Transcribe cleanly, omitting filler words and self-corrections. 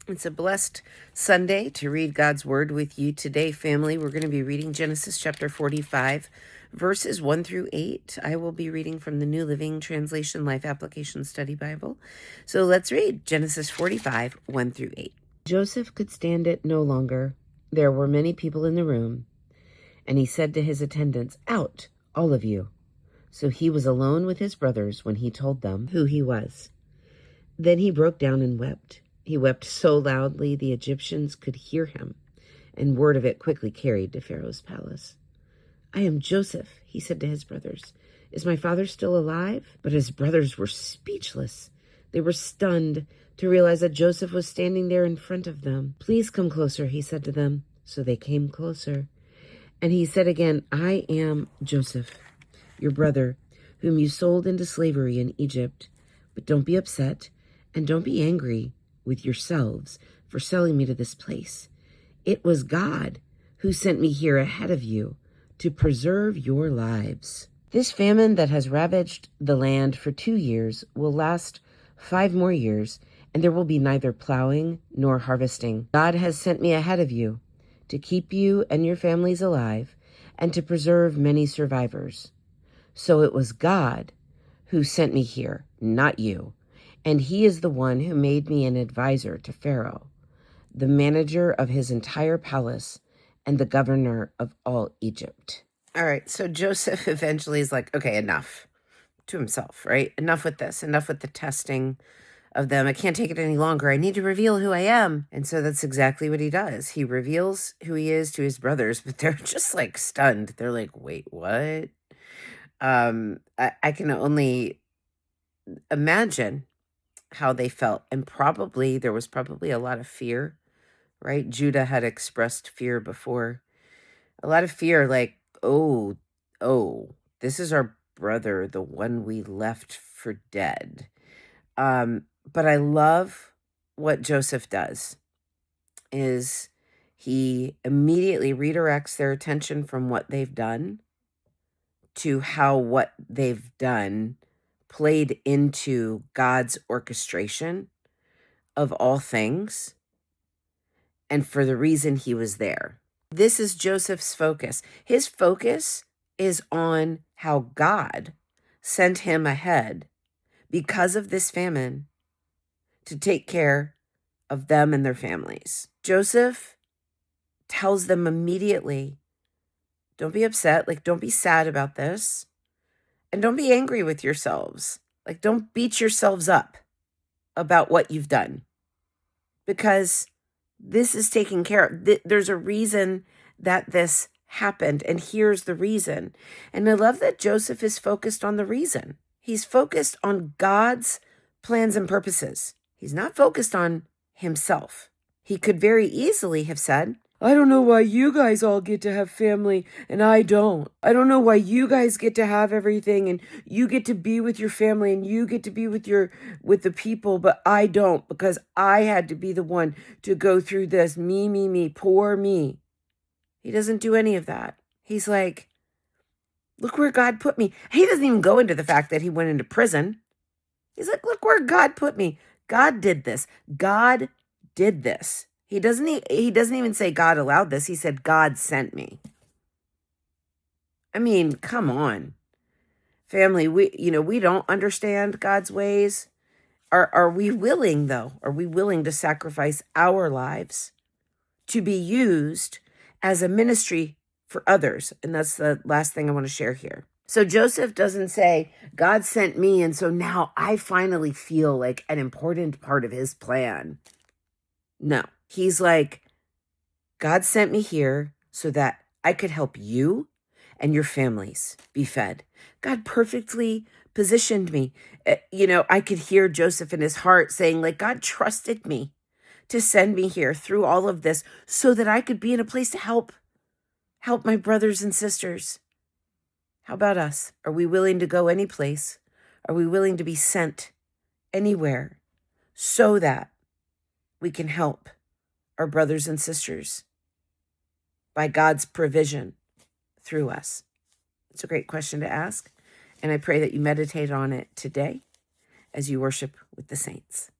It's a blessed Sunday to read God's Word with you today, family. We're going to be reading Genesis chapter 45, verses 1 through 8. I will be reading from the New Living Translation Life Application Study Bible. So let's read Genesis 45, 1 through 8. Joseph could stand it no longer. There were many people in the room, and he said to his attendants, "Out, all of you." So he was alone with his brothers when he told them who he was. Then he broke down and wept. He wept so loudly the Egyptians could hear him, and word of it quickly carried to Pharaoh's palace. "I am Joseph," he said to his brothers. "Is my father still alive?" But his brothers were speechless. They were stunned to realize that Joseph was standing there in front of them. "Please come closer," he said to them. So they came closer. And he said again, "I am Joseph, your brother, whom you sold into slavery in Egypt. But don't be upset, and don't be angry with yourselves for selling me to this place. It was God who sent me here ahead of you to preserve your lives. This famine that has ravaged the land for 2 years will last 5 more years, and there will be neither plowing nor harvesting. God has sent me ahead of you to keep you and your families alive and to preserve many survivors. So it was God who sent me here, not you. And he is the one who made me an advisor to Pharaoh, the manager of his entire palace and the governor of all Egypt." All right, so Joseph eventually is like, okay, enough, to himself, right? Enough with this, enough with the testing of them. I can't take it any longer. I need to reveal who I am. And so that's exactly what he does. He reveals who he is to his brothers, but they're just like stunned. They're like, wait, what? I can only imagine how they felt. And there was probably a lot of fear, right? Judah had expressed fear before. A lot of fear, like, oh, this is our brother, the one we left for dead. But I love what Joseph does is he immediately redirects their attention from what they've done to how what they've done played into God's orchestration of all things and for the reason he was there. This is Joseph's focus. His focus is on how God sent him ahead because of this famine to take care of them and their families. Joseph tells them immediately, don't be upset, like don't be sad about this, and don't be angry with yourselves. Like don't beat yourselves up about what you've done, because this is taken care of. There's a reason that this happened, and here's the reason. And I love that Joseph is focused on the reason. He's focused on God's plans and purposes. He's not focused on himself. He could very easily have said, "I don't know why you guys all get to have family and I don't. I don't know why you guys get to have everything and you get to be with your family and you get to be with the people, but I don't because I had to be the one to go through this. Me, poor me." He doesn't do any of that. He's like, look where God put me. He doesn't even go into the fact that he went into prison. He's like, look where God put me. God did this. God did this. He doesn't even say God allowed this. He said God sent me. I mean, come on. Family, we don't understand God's ways. Are we willing though? Are we willing to sacrifice our lives to be used as a ministry for others? And that's the last thing I want to share here. So Joseph doesn't say, God sent me, and so now I finally feel like an important part of his plan. No, he's like, God sent me here so that I could help you and your families be fed. God perfectly positioned me. I could hear Joseph in his heart saying, like, God trusted me to send me here through all of this so that I could be in a place to help my brothers and sisters. How about us? Are we willing to go any place? Are we willing to be sent anywhere so that we can help our brothers and sisters by God's provision through us? It's a great question to ask, and I pray that you meditate on it today as you worship with the saints.